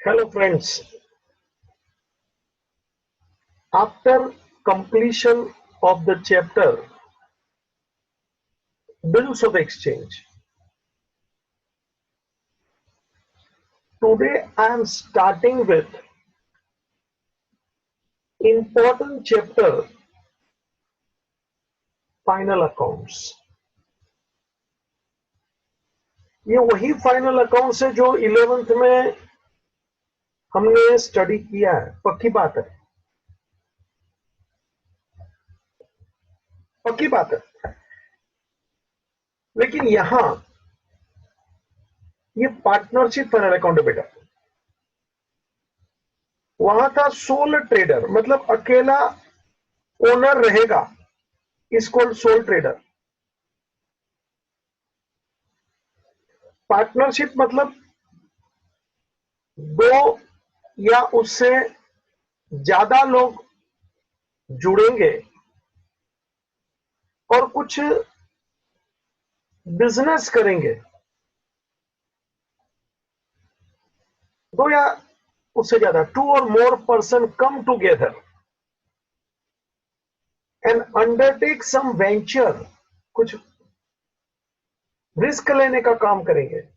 Hello friends, after completion of the chapter Bills of Exchange, today I am starting with important chapter Final Accounts. ये वही final accounts है जो 11th में हमने study किया है, पक्की बात है, पक्की बात है। लेकिन यहां ये पार्टनरशिप फाइनल अकाउंट है बेटा। वहां था सोल ट्रेडर, मतलब अकेला ओनर रहेगा, is called soul trader. Partnership मतलब दो या उससे ज्यादा लोग जुड़ेंगे और कुछ बिजनेस करेंगे। दो या उससे ज्यादा, टू और more person come together and undertake some venture, कुछ रिस्क लेने का काम करेंगे।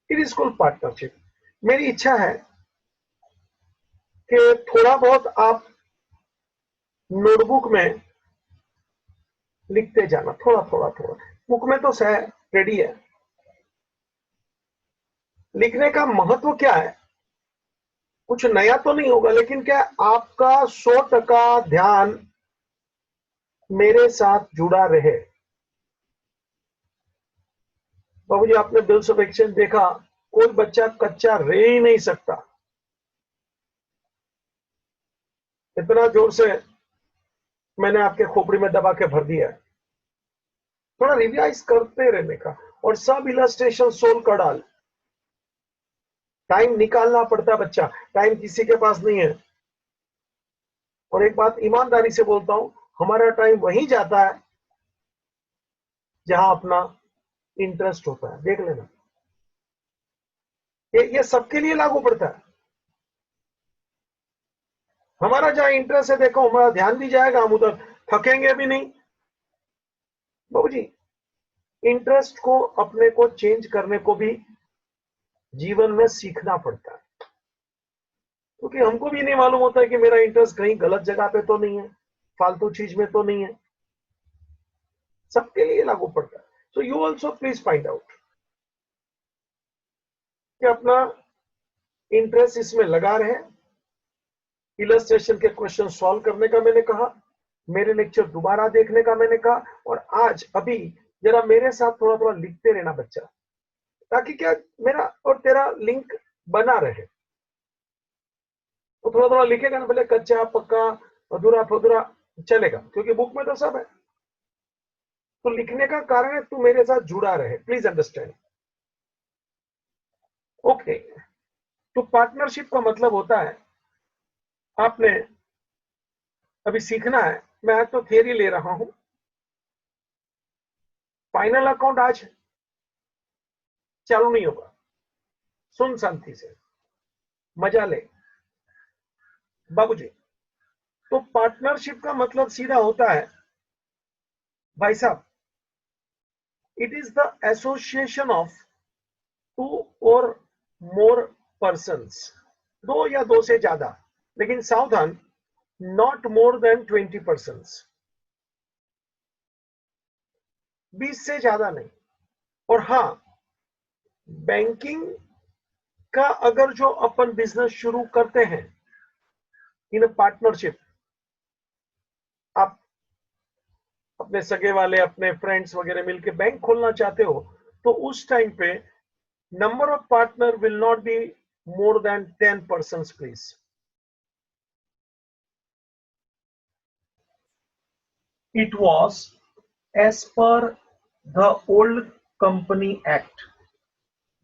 It is called partnership. मेरी इच्छा है कि थोड़ा बहुत आप नोटबुक में लिखते जाना, थोड़ा थोड़ा थोड़ा। बुक में तो सह रेडी है। लिखने का महत्व क्या है? कुछ नया तो नहीं होगा, लेकिन क्या आपका 100% ध्यान मेरे साथ जुड़ा रहे। बाबूजी, आपने बिल्स ऑफ एक्सचेंज देखा, कोई बच्चा कच्चा रह ही नहीं सकता। इतना जोर से मैंने आपके खोपड़ी में दबा के भर दिया है। थोड़ा रिवाइज करते रहने का, और सब इलस्ट्रेशन सोल्व कर डाल। टाइम निकालना पड़ता है बच्चा, टाइम किसी के पास नहीं है। और एक बात ईमानदारी से बोलता हूं, हमारा टाइम वहीं जाता है जहां अपना इंटरेस्ट होता है। देख लेना, ये सबके लिए लागू पड़ता है। हमारा जहां इंटरेस्ट है, देखो हमारा ध्यान भी जाएगा, हम उधर थकेंगे भी नहीं। बाबूजी, इंटरेस्ट को अपने को चेंज करने को भी जीवन में सीखना पड़ता है, क्योंकि हमको भी नहीं मालूम होता है कि मेरा इंटरेस्ट कहीं गलत जगह पे तो नहीं है, फालतू चीज में तो नहीं है। सबके लिए लागू पड़ता है। So you also please find out कि अपना इंटरेस्ट इसमें लगा रहे। इलस्ट्रेशन के क्वेश्चन सॉल्व करने का मैंने कहा, मेरे लेक्चर दोबारा देखने का मैंने कहा, और आज अभी जरा मेरे साथ थोड़ा थोड़ा लिखते रहना बच्चा, ताकि क्या मेरा और तेरा लिंक बना रहे। तो थोड़ा थोड़ा लिखेगा ना, भले कच्चा पक्का अधूरा फधूरा चलेगा, क्योंकि बुक में तो सब है। तो लिखने का कारण है तू मेरे साथ जुड़ा रहे, प्लीज अंडरस्टैंड। ओके, तो पार्टनरशिप का मतलब होता है, आपने अभी सीखना है। मैं आज तो थियरी ले रहा हूं, फाइनल अकाउंट आज चालू नहीं होगा। सुन शांति से, मजा ले बाबूजी। तो पार्टनरशिप का मतलब सीधा होता है भाई साहब, it is the association of two और मोर पर्सन्स, दो या दो से ज्यादा, लेकिन सावधान, नॉट मोर देन 20%, 20 से ज्यादा नहीं। और हाँ, बैंकिंग का अगर जो अपन बिजनेस शुरू करते हैं इन पार्टनरशिप, आप अपने सगे वाले, अपने फ्रेंड्स वगैरह मिलके बैंक खोलना चाहते हो, तो उस टाइम पे number of partner will not be more than 10% please. It was as per the old Company Act,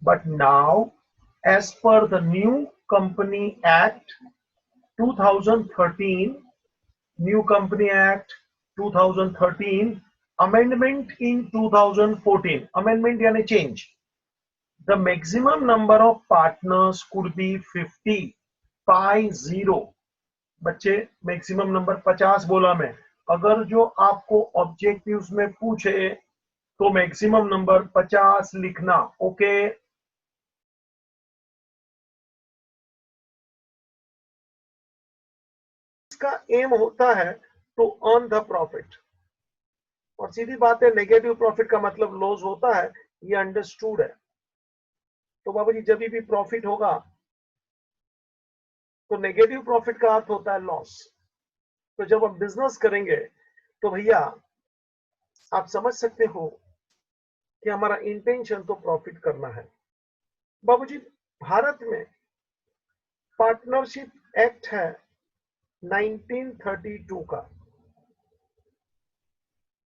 but now as per the new Company Act 2013, New Company Act 2013, amendment in 2014, amendment यानी change, The maximum number of partners could be 50, 50. बच्चे maximum number 50 बोला मैं। अगर जो आपको objectives में पूछे तो मैक्सिमम नंबर 50 लिखना। ओके, इसका एम होता है टू अर्न द प्रॉफिट। और सीधी बात है, नेगेटिव प्रॉफिट का मतलब लॉस होता है, ये अंडरस्टूड है। तो बाबूजी जब भी प्रॉफिट होगा तो नेगेटिव प्रॉफिट का अर्थ होता है लॉस। तो जब हम बिजनेस करेंगे तो भैया आप समझ सकते हो कि हमारा इंटेंशन तो प्रॉफिट करना है। बाबूजी भारत में पार्टनरशिप एक्ट है 1932 का,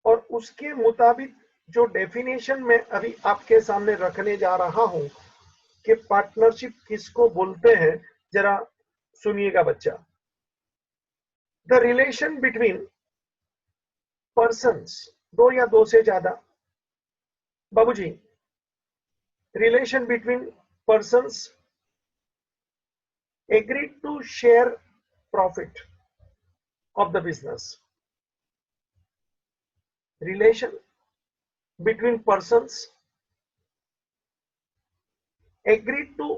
और उसके मुताबिक जो डेफिनेशन में अभी आपके सामने रखने जा रहा हूं कि पार्टनरशिप किसको बोलते हैं, जरा सुनिएगा बच्चा। द रिलेशन बिटवीन पर्सन्स, दो या दो से ज्यादा, बाबूजी relation between persons agreed to share profit of the business. Relation between persons agreed to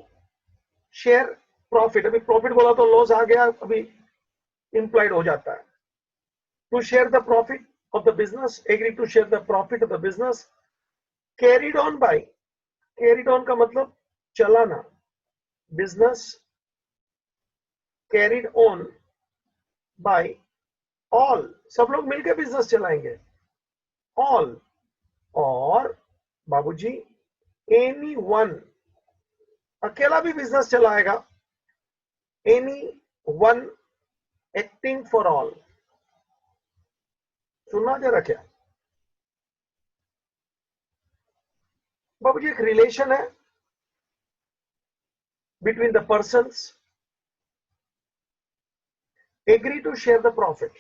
share profit। अभी प्रॉफिट बोला तो लॉस आ गया, अभी इंप्लाइड हो जाता है। To share the profit of the business, agreed to share the profit of the business, carried on by, carried on का मतलब चलाना, business carried on by all, सब लोग मिलकर बिजनेस चलाएंगे, all, और बाबूजी एनी वन, अकेला भी बिजनेस चलाएगा, any one acting for all. सुनना जरा क्या बाबूजी, एक रिलेशन है between the persons, agree to share the profit.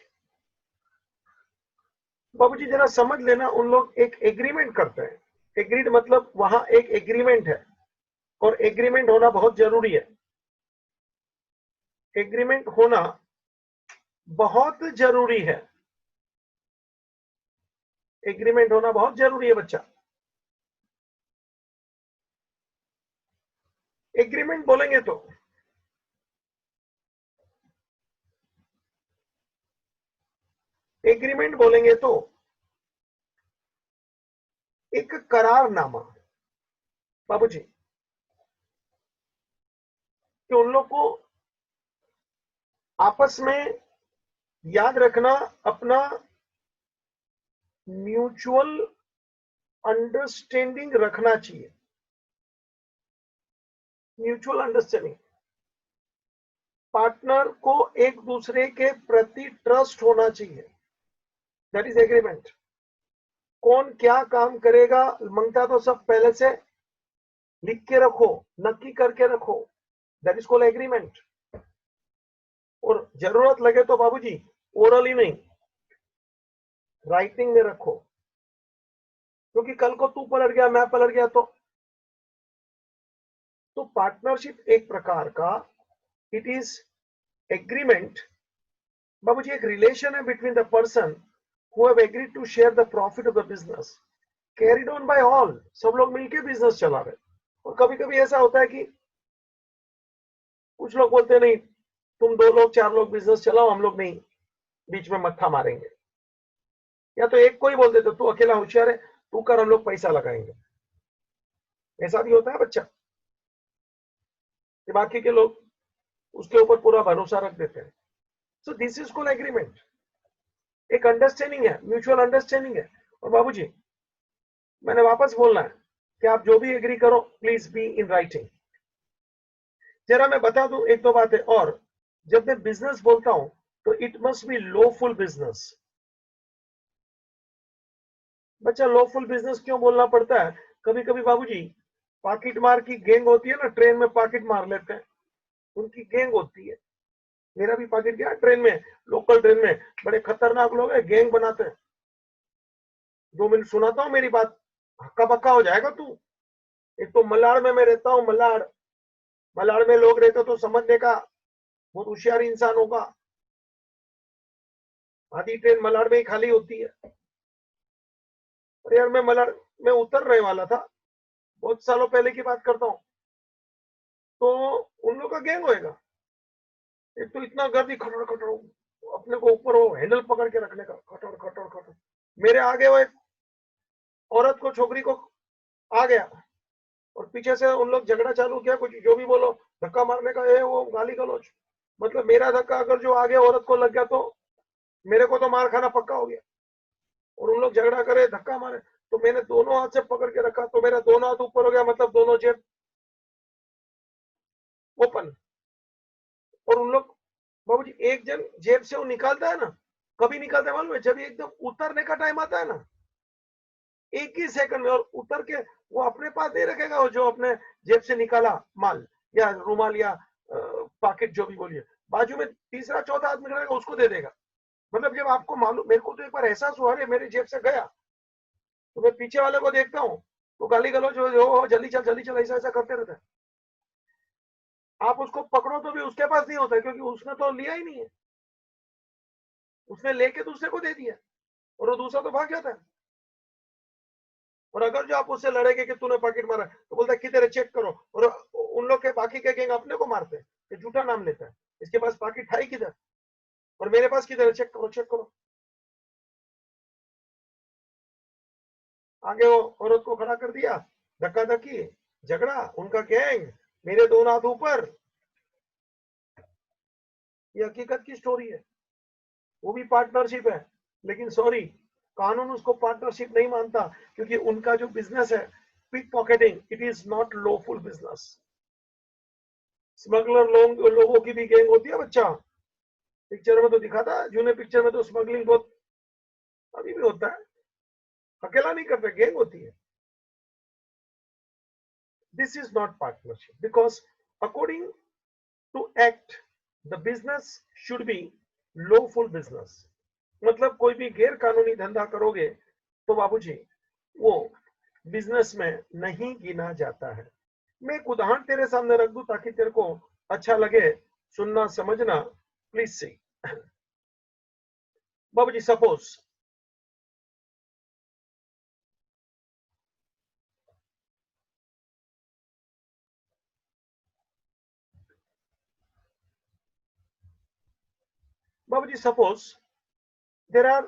बाबूजी जरा समझ लेना, उन लोग एक एग्रीमेंट करते हैं। एग्रीड मतलब वहां एक एग्रीमेंट है, और एग्रीमेंट होना बहुत जरूरी है। एग्रीमेंट होना बहुत जरूरी है, एग्रीमेंट होना बहुत जरूरी है बच्चा। एग्रीमेंट बोलेंगे तो एग्रीमेंट बोलेंगे तो एक करारनामा बाबूजी, कि उन लोग को आपस में याद रखना अपना म्यूचुअल अंडरस्टैंडिंग रखना चाहिए। म्यूचुअल अंडरस्टैंडिंग, पार्टनर को एक दूसरे के प्रति ट्रस्ट होना चाहिए, दैट इज एग्रीमेंट। कौन क्या काम करेगा मंगता तो सब पहले से लिख के रखो, नक्की करके रखो, दैट इज कॉल्ड एग्रीमेंट। और जरूरत लगे तो बाबूजी ओरली नहीं, राइटिंग में रखो, क्योंकि कल को तू पलट गया, मैं पलट गया तो पार्टनरशिप एक प्रकार का इट इज एग्रीमेंट बाबूजी, एक रिलेशन है between the person who have agreed to share the profit of the business carried on by all, सब लोग मिलके बिजनेस चला रहे। और कभी कभी ऐसा होता है कि कुछ लोग बोलते हैं नहीं तुम 2 लोग 4 लोग बिजनेस चलाओ, हम लोग नहीं बीच में मत्था मारेंगे, या तो एक को ही बोल देते तू अकेला होशियार है, तू कर, हम लोग पैसा लगाएंगे। ऐसा भी होता है बच्चा, कि बाकी के लोग उसके ऊपर पूरा भरोसा रख देते हैं। So this is called agreement. एक अंडरस्टैंडिंग है, म्यूचुअल अंडरस्टैंडिंग है। और बाबूजी मैंने वापस बोलना है कि आप जो भी एग्री करो प्लीज बी इन राइटिंग। जरा मैं बता दूं एक दो बातें और, जब मैं बिजनेस बोलता हूं तो it must be lawful business. बच्चा लॉफुल बिजनेस क्यों बोलना पड़ता है? कभी कभी बाबूजी पॉकेट मार की गैंग होती है ना, ट्रेन में पॉकेट मार लेते हैं, उनकी गैंग होती है। मेरा भी पॉकेट गया ट्रेन में, लोकल ट्रेन में, बड़े खतरनाक लोग हैं, गैंग बनाते हैं। 2 मिनट सुनाता हूं मेरी बात, हक्का बक्का हो जाएगा तू। एक तो मलाड़ में मैं रहता हूँ, मलाड़ में लोग रहते तो समझने का बहुत होशियार इंसान होगा। आधी ट्रेन मलाड़ में ही खाली होती है। और यार मैं मलाड़ में उतर रहे वाला था, बहुत सालों पहले की बात करता हूँ, तो उन लोग का गैंग होएगा। एक तो इतना गर्दी, खटर खटर, अपने को ऊपर वो हैंडल पकड़ के रखने का, खटर खटर खटर। मेरे आगे वो एक औरत को, छोकरी को आ गया और पीछे से उन लोग झगड़ा चालू किया, कुछ जो भी बोलो, धक्का मारने का है, वो गाली गलौज। मतलब मेरा धक्का अगर जो आगे औरत को लग गया तो मेरे को तो मार खाना पक्का हो गया। और उन लोग झगड़ा करे, धक्का मारे, तो मैंने दोनों हाथ से पकड़ के रखा, तो मेरा दोनों हाथ ऊपर हो गया, मतलब दोनों जेब ओपन। और उन लोग, बाबूजी, एक जन जेब से वो निकालता है ना, कभी निकालता है मालूम है? जब एकदम उतरने का टाइम आता है ना, एक ही सेकंड में, और उतर के वो अपने पास नहीं रखेगा, वो जो अपने जेब से निकाला माल या रुमाल या पॉकेट जो भी बोलिए, बाजू में तीसरा चौथा आदमी रहेगा, उसको दे देगा। मतलब जब आपको मालूम, मेरे को तो एक बार एहसास हुआ, अरे मेरे जेब से गया, तो मैं पीछे वाले को देखता हूँ, तो गाली गलौज, जो जल्दी चल ऐसा ऐसा करते रहता है। आप उसको पकड़ो तो भी उसके पास नहीं होता है, क्योंकि उसने तो लिया ही नहीं है, उसने लेके दूसरे को दे दिया, और वो दूसरा तो भाग जाता है। और अगर जो आप उससे लड़ेंगे कि तूने पॉकेट मारा, तो बोलता है किधर है, चेक करो। और उन लोग के बाकी के गैंग अपने को मारते हैं, ये झूठा नाम लेता है, इसके पास पॉकेट है किधर, और मेरे पास किधर है, चेक करो चेक करो। आगे वो औरत को खड़ा कर दिया, धक्का धक्की, झगड़ा, उनका गैंग, मेरे दोनों हाथ ऊपर। ये हकीकत की स्टोरी है। वो भी पार्टनरशिप है, लेकिन सॉरी, कानून उसको पार्टनरशिप नहीं मानता, क्योंकि उनका जो बिजनेस है pick pocketing, it is not lawful business. Smuggler लोगों की भी गैंग होती है बच्चा, पिक्चर में तो दिखाता है, जूने पिक्चर में तो स्मगलिंग बहुत अभी भी होता है, अकेला नहीं करते, गैंग होती है। This is not partnership, because according to act the business should be lawful business. मतलब कोई भी गैर कानूनी धंधा करोगे तो बाबूजी वो बिजनेस में नहीं गिना जाता है। मैं एक उदाहरण तेरे सामने रख दूं ताकि तेरे को अच्छा लगे, सुनना समझना, प्लीज सी। बाबूजी, सपोज बाबूजी suppose there are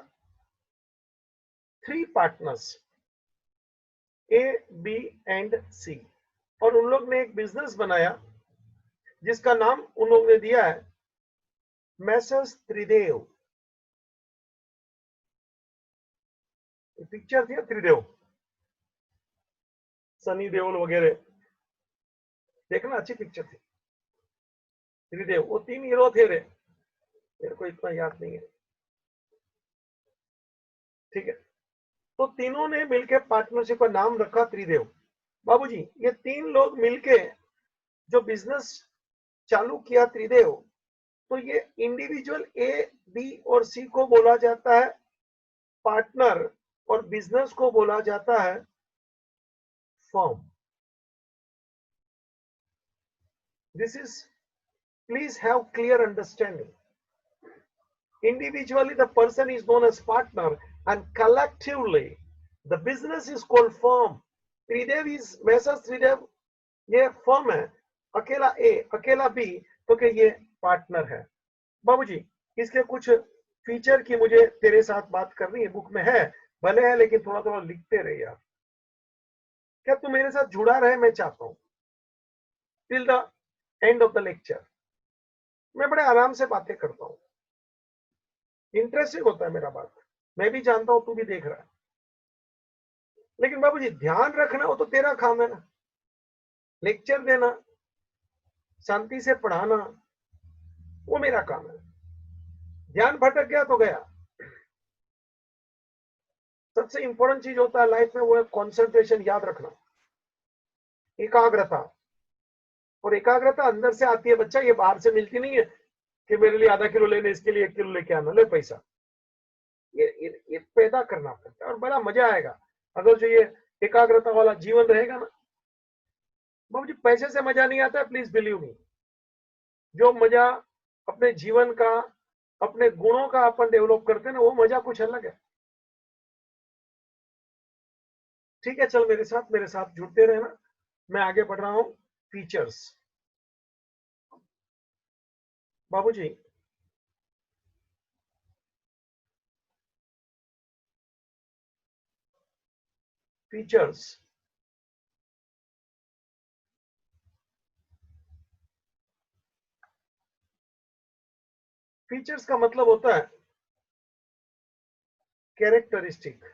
3 partners, A, B and C, और उन लोग ने एक बिजनेस बनाया जिसका नाम उन लोग ने दिया है मैसर्स त्रिदेव। पिक्चर थी त्रिदेव, सनी देओल वगैरह, देखना अच्छी पिक्चर थी त्रिदेव। वो 3 हीरो थे रे, मेरे को इतना याद नहीं है, ठीक है। तो तीनों ने मिलकर पार्टनरशिप का नाम रखा त्रिदेव। बाबूजी, ये 3 लोग मिलके जो बिजनेस चालू किया त्रिदेव, तो ये इंडिविजुअल ए, बी और सी को बोला जाता है पार्टनर, और बिजनेस को बोला जाता है firm. This is, please have clear understanding. Individually, the person is known as partner, and collectively, the business is called firm. Tridev is Messrs Tridev, ये फर्म है, अकेला ए अकेला बी तो क्या ये पार्टनर है। बाबूजी, इसके कुछ फीचर की मुझे तेरे साथ बात करनी है, बुक में है भले है, लेकिन थोड़ा थोड़ा लिखते रहे यार। क्या तू मेरे साथ जुड़ा रहे, मैं चाहता हूँ till the end of the lecture. मैं बड़े आराम से बातें करता हूँ, इंटरेस्टिंग होता है मेरा बात, मैं भी जानता हूं तू भी देख रहा है, लेकिन बाबूजी ध्यान रखना हो तो तेरा काम है ना, लेक्चर देना, शांति से पढ़ाना, वो मेरा काम है। ध्यान भटक गया तो गया। सबसे इंपॉर्टेंट चीज होता है लाइफ में, वो है कॉन्सेंट्रेशन, याद रखना, एकाग्रता। और एकाग्रता अंदर से आती है बच्चा, ये बाहर से मिलती नहीं है कि मेरे लिए आधा किलो लेने, इसके लिए 1 किलो लेके आना, ले पैसा। ये पैदा करना पड़ता है, और बड़ा मजा आएगा अगर जो ये एकाग्रता वाला जीवन रहेगा ना, बाबूजी पैसे से मजा नहीं आता है, प्लीज बिलीव मी। जो मजा अपने जीवन का, अपने गुणों का अपन डेवलप करते हैं ना, वो मजा कुछ अलग है। ठीक है, चल मेरे साथ जुड़ते रहना। मैं आगे बढ़ रहा हूं। फीचर्स। बाबूजी, फीचर्स फीचर्स का मतलब होता है कैरेक्टरिस्टिक।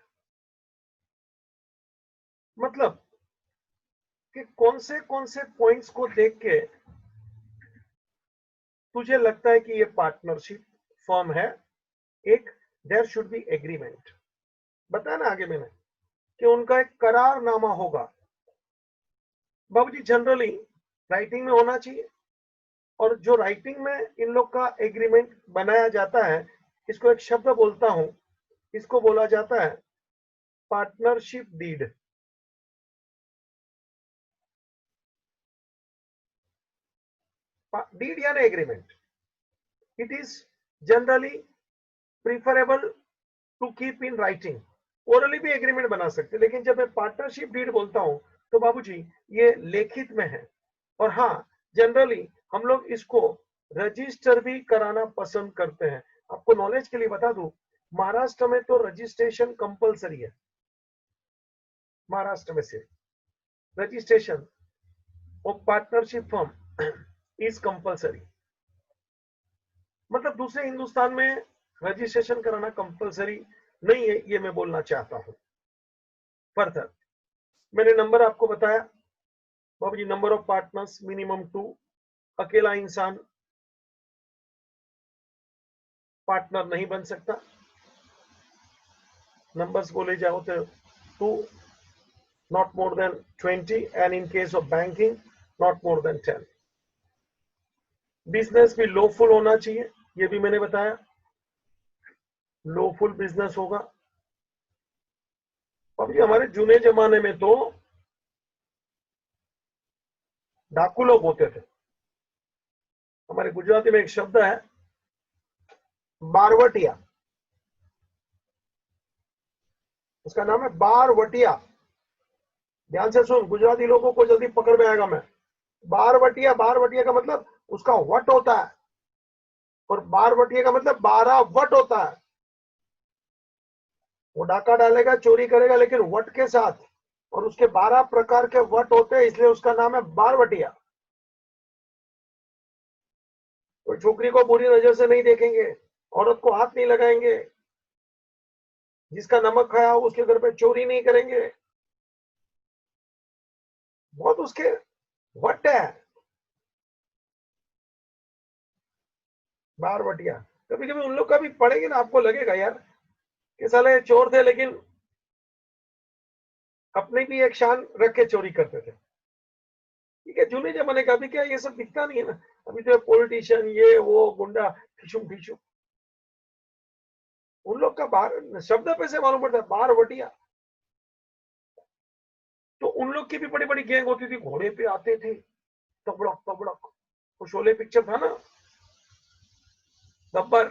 मतलब कि कौन से पॉइंट्स को देख के तुझे लगता है कि ये पार्टनरशिप फर्म है। एक, देयर शुड बी एग्रीमेंट। बताया ना आगे मैंने कि उनका एक करारनामा होगा। बाबूजी जनरली राइटिंग में होना चाहिए, और जो राइटिंग में इन लोग का एग्रीमेंट बनाया जाता है, इसको एक शब्द बोलता हूं, इसको बोला जाता है पार्टनरशिप डीड। डीड यानी agreement. It is generally preferable to keep in writing. Orally भी एग्रीमेंट बना सकते, लेकिन जब मैं पार्टनरशिप डीड बोलता हूं तो बाबूजी ये लिखित में है। और हाँ, जनरली हम लोग इसको रजिस्टर भी कराना पसंद करते हैं। आपको नॉलेज के लिए बता दूं, महाराष्ट्र में तो रजिस्ट्रेशन कंपलसरी है। महाराष्ट्र में से registration of partnership firm is compulsory. मतलब दूसरे हिंदुस्तान में रजिस्ट्रेशन कराना कंपलसरी नहीं है, ये मैं बोलना चाहता हूं। फर्दर मैंने नंबर आपको बताया बाबूजी, नंबर ऑफ पार्टनर्स मिनिमम 2। अकेला इंसान पार्टनर नहीं बन सकता। नंबर्स बोले जाओ तो 2, not more than 20, and in case of banking not more than 10। Business भी लॉफुल होना चाहिए, ये भी मैंने बताया। लॉफुल बिजनेस होगा। अब ये हमारे जूने जमाने में तो डाकू लोग होते थे। हमारे गुजराती में एक शब्द है बारवटिया, उसका नाम है बारवटिया। ध्यान से सुन, गुजराती लोगों को जल्दी पकड़ में आएगा। मैं बारवटिया, बारवटिया का मतलब उसका वट होता है, और बारवटिया का मतलब 12 वट होता है। वो डाका डालेगा, चोरी करेगा, लेकिन वट के साथ, और उसके 12 प्रकार के वट होते हैं, इसलिए उसका नाम है बारवटिया। तो छोकरी को बुरी नजर से नहीं देखेंगे, औरत को हाथ नहीं लगाएंगे, जिसका नमक खाया हो उसके घर पे चोरी नहीं करेंगे। बहुत उसके वट है बारवटिया। कभी कभी उन लोग का भी पड़ेगी ना, आपको लगेगा यार कि साले चोर थे, लेकिन अपने भी एक शान रख के चोरी करते थे। ठीक है, जूने जमाने का। अभी क्या ये सब दिखता नहीं है ना। अभी तो पॉलिटिशियन, ये वो गुंडा, ठिशुम ठिशुम। उन लोग का बार शब्द पे से मालूम पड़ता है बारवटिया। तो उन लोग की भी बड़ी बड़ी गैंग होती थी, घोड़े पे आते थे, तबड़क तबड़क। वो शोले पिक्चर था ना, गब्बर।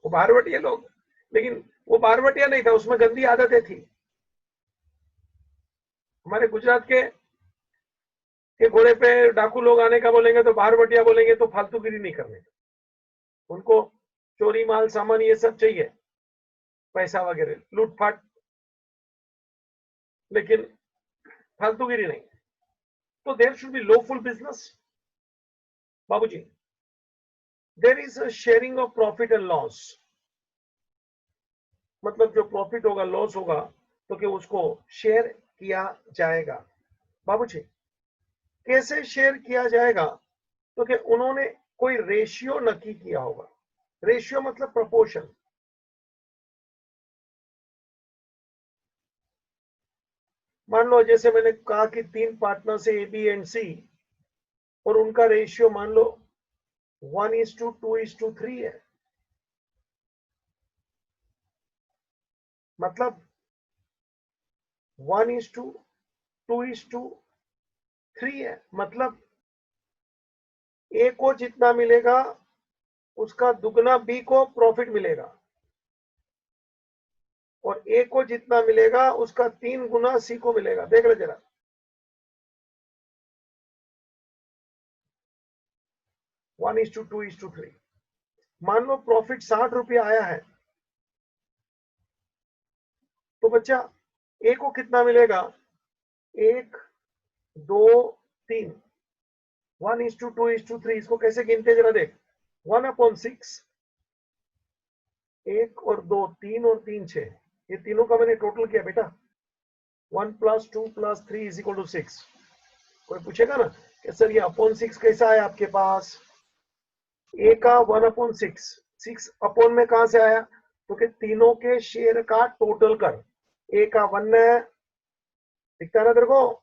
वो बारवटिया लोग, लेकिन वो बारवटिया नहीं था, उसमें गंदी आदतें थी। हमारे गुजरात के घोड़े पे डाकू लोग आने का बोलेंगे तो बारवटिया बोलेंगे, तो फालतूगिरी नहीं करने। उनको चोरी माल सामान ये सब चाहिए, पैसा वगैरह लूटपाट, लेकिन फालतूगिरी नहीं। तो there should be lawful business. बाबूजी, there is a sharing of profit and loss. मतलब जो प्रॉफिट होगा, लॉस होगा, तो कि उसको शेयर किया जाएगा। बाबूजी, कैसे शेयर किया जाएगा? तो कि उन्होंने कोई रेशियो नक्की किया होगा। रेशियो मतलब प्रपोर्शन। मान लो जैसे मैंने कहा कि 3 पार्टनर से ए बी एंड सी, और उनका रेशियो मान लो 1:2:3 है। मतलब 1:2 2:3 है, मतलब ए को जितना मिलेगा उसका दुगना बी को प्रॉफिट मिलेगा, और ए को जितना मिलेगा उसका 3 गुना सी को मिलेगा। देख ले जरा, 1:2:3। मान लो प्रॉफिट 60 रुपया आया है, तो बच्चा ए को कितना मिलेगा? 1, 2, 3। 1:2:3। इसको कैसे गिनते जरा देख। 1/6, 1 और 2, 3 और 3 6, ये तीनों का मैंने टोटल किया बेटा। 1 + 2 + 3 = 6। कोई पूछेगा ना कि सर ये अपॉन 6 कैसा है आपके पास? ए का 1/6, 6 अपॉन में कहां से आया? तो कि तीनों के शेयर का टोटल कर। ए का 1 है, दिखता है ना तेरे को,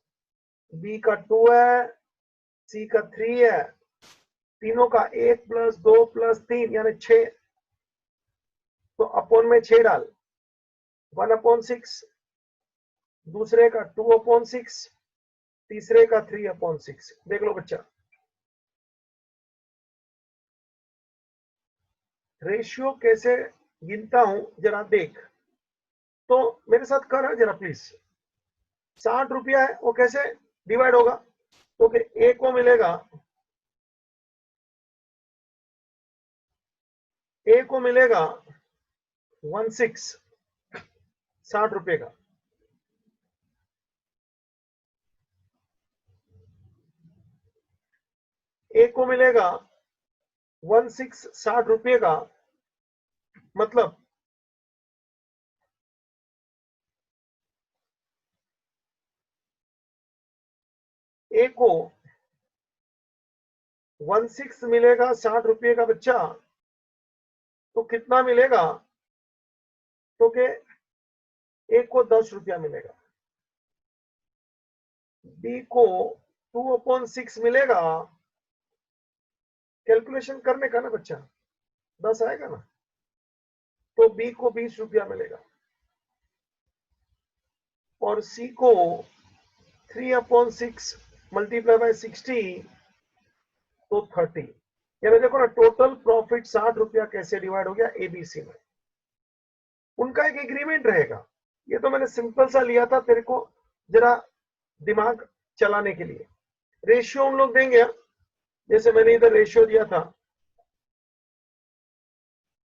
बी का 2 है, सी का 3 है, तीनों का 1 + 2 + 3 यानी 6। तो अपॉन में 6 डाल, 1/6, दूसरे का 2/6, तीसरे का 3/6। देख लो बच्चा, रेशियो कैसे गिनता हूं जरा देख। तो मेरे साथ कर जरा प्लीज। 60 रुपया है, वो कैसे डिवाइड होगा? तो कि ए को मिलेगा, ए को मिलेगा 16, 60 रुपए का। ए को मिलेगा 16, 60 रुपए का, मतलब ए को 16 मिलेगा 60 रुपए का बच्चा, तो कितना मिलेगा? तो के ए को 10 रुपया मिलेगा, बी को 2/6 मिलेगा। कैलकुलेशन करने का ना बच्चा, 10 आएगा ना, तो बी को 20 रुपया मिलेगा, और सी को 3/6 मल्टीप्लाई बाय 60 तो 30। यानी देखो ना, टोटल प्रॉफिट 60 रुपया कैसे डिवाइड हो गया एबीसी में। उनका एक एग्रीमेंट रहेगा। ये तो मैंने सिंपल सा लिया था तेरे को जरा दिमाग चलाने के लिए। रेशियो उन लोग देंगे, जैसे मैंने इधर रेशियो दिया था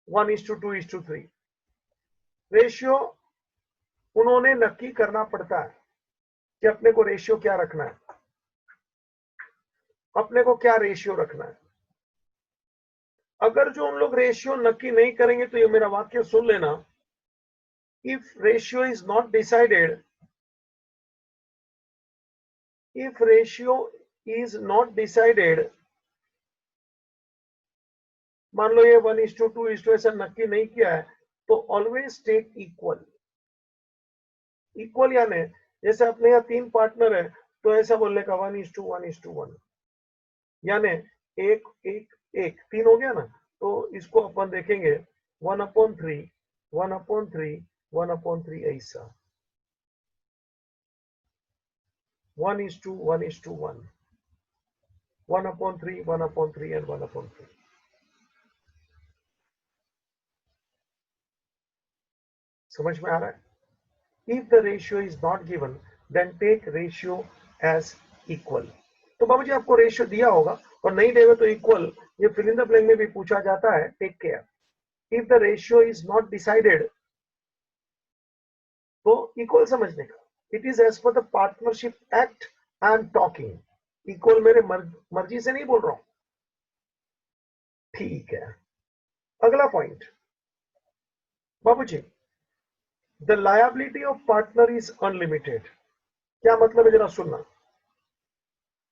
1:2:3। रेशियो उन्होंने नक्की करना पड़ता है कि अपने को रेशियो क्या रखना है, अपने को क्या रेशियो रखना है। अगर जो उन लोग रेशियो नक्की नहीं करेंगे तो ये मेरा वाक्य सुन लेना, if ratio is not decided, if ratio is not decided, मान लो ये 1:2 ऐसा नक्की नहीं किया है, तो ऑलवेज टेक इक्वल। इक्वल यानी जैसे अपने यहाँ 3 पार्टनर है, तो ऐसा बोलने का 1:1:1, यानी एक एक एक 3 हो गया ना, तो इसको अपन देखेंगे 1/3, 1/3, 1/3 ऐसा 1:1:1, 1/3, 1/3 and 1/3। समझ में आ रहा है? If the ratio is not given, then take ratio as equal। तो बाबूजी आपको रेशियो दिया होगा, और नहीं देवे तो इक्वल, ये फिल इन द ब्लैंक में भी पूछा जाता है। Take care. If the ratio is not decided, तो इक्वल समझने का। It is as per the partnership act I am talking. Equal मेरे मर्जी से नहीं बोल रहा हूं, ठीक है। अगला पॉइंट बाबूजी, the liability of partner is unlimited. क्या मतलब है जरा सुनना।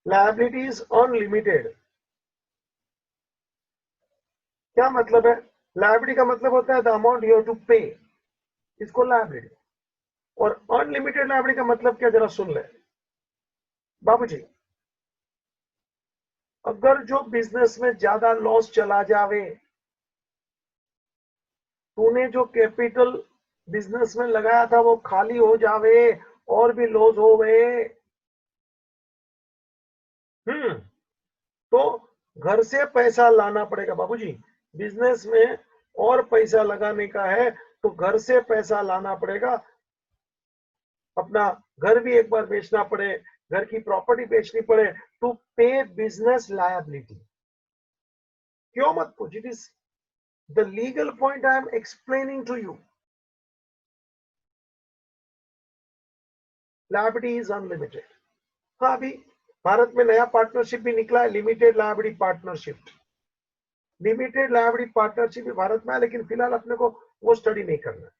लायबिलिटी इज अनलिमिटेड, क्या मतलब है? लायबिलिटी का मतलब होता है the amount you have to pay, इसको लायबिलिटी। और अनलिमिटेड लायबिलिटी का मतलब क्या, जरा सुन ले बाबूजी। अगर जो बिजनेस में ज्यादा लॉस चला जावे, तूने जो कैपिटल बिजनेस में लगाया था वो खाली हो जावे और भी लॉस हो गए, घर से पैसा लाना पड़ेगा बाबूजी। बिजनेस में और पैसा लगाने का है तो घर से पैसा लाना पड़ेगा। अपना घर भी एक बार बेचना पड़े, घर की प्रॉपर्टी बेचनी पड़े टू पे बिजनेस लायबिलिटी। क्यों मत पूछ, it is the legal point I am explaining to you. Liability is unlimited. हाँ, अभी भारत में नया पार्टनरशिप भी निकला है, limited liability partnership. Limited liability partnership भी भारत में है, लेकिन फिलहाल अपने को वो स्टडी नहीं करना है,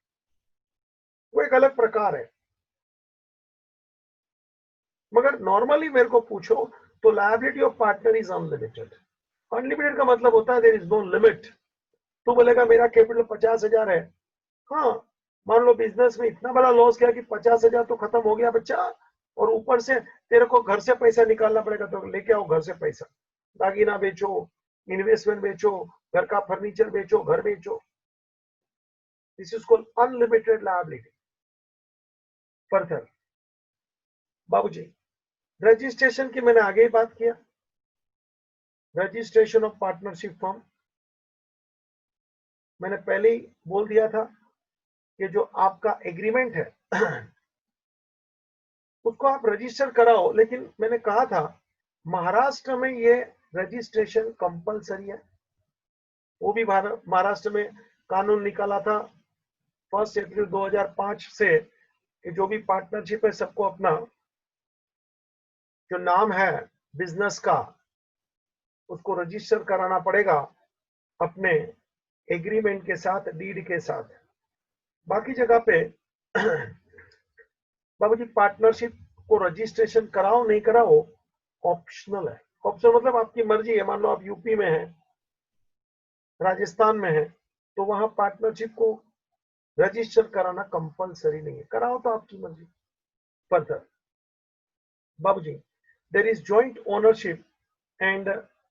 वो एक अलग प्रकार है। मगर नॉर्मली मेरे को पूछो तो liability of partner is unlimited. Unlimited का मतलब होता है देयर इज नो लिमिट। तू बोलेगा मेरा कैपिटल 50,000 है, हाँ, मान लो बिजनेस में इतना बड़ा लॉस किया कि 50,000 तो खत्म हो गया बच्चा, और ऊपर से तेरे को घर से पैसा निकालना पड़ेगा, तो लेके आओ घर से पैसा, दागीना बेचो, इन्वेस्टमेंट बेचो, घर का फर्नीचर बेचो, घर बेचो। This is called unlimited liability. Further बाबूजी, रजिस्ट्रेशन की मैंने आगे ही बात किया। रजिस्ट्रेशन ऑफ पार्टनरशिप फॉर्म मैंने पहले ही बोल दिया था कि जो आपका एग्रीमेंट है उसको आप रजिस्टर कराओ, लेकिन मैंने कहा था महाराष्ट्र में ये रजिस्ट्रेशन कंपलसरी है। वो भी महाराष्ट्र में कानून निकाला था 1 अप्रैल 2005 से कि जो भी पार्टनरशिप है सबको अपना जो नाम है बिजनेस का उसको रजिस्टर कराना पड़ेगा अपने एग्रीमेंट के साथ, डीड के साथ। बाकी जगह पे बाबूजी पार्टनरशिप को रजिस्ट्रेशन कराओ नहीं कराओ ऑप्शनल है। ऑप्शनल मतलब आपकी मर्जी है। मान लो आप यूपी में है, राजस्थान में है, तो वहां पार्टनरशिप को रजिस्टर कराना कंपलसरी नहीं है, कराओ तो आपकी मर्जी। फर्दर बाबूजी, there is joint ownership and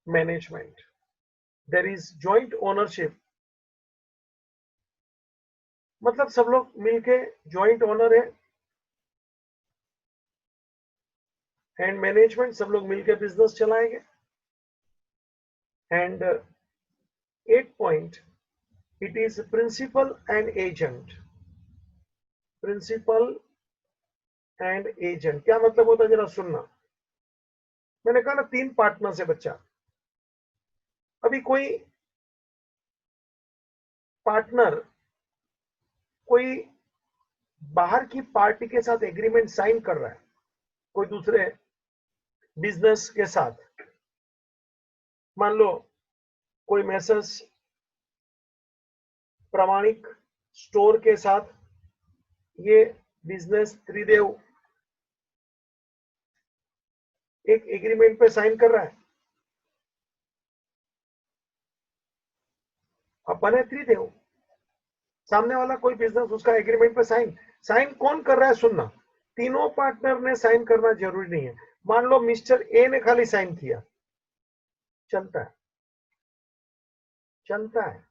management. There is joint ownership मतलब सब लोग मिलके जॉइंट ओनर है, एंड मैनेजमेंट सब लोग मिलके बिजनेस चलाएंगे। And 8 point, it is principal and agent. Principal and agent क्या मतलब होता है जरा सुनना। मैंने कहा ना 3 पार्टनर से बच्चा। अभी कोई पार्टनर कोई बाहर की पार्टी के साथ एग्रीमेंट साइन कर रहा है, कोई दूसरे बिजनेस के साथ। मान लो कोई मैसेज प्रामाणिक स्टोर के साथ ये बिजनेस त्रिदेव एक एग्रीमेंट पे साइन कर रहा है। अपन है त्रिदेव, सामने वाला कोई बिजनेस उसका एग्रीमेंट पे साइन साइन कौन कर रहा है सुनना। तीनों पार्टनर ने साइन करना जरूरी नहीं है। मान लो मिस्टर ए ने खाली साइन किया, चलता है, चलता है,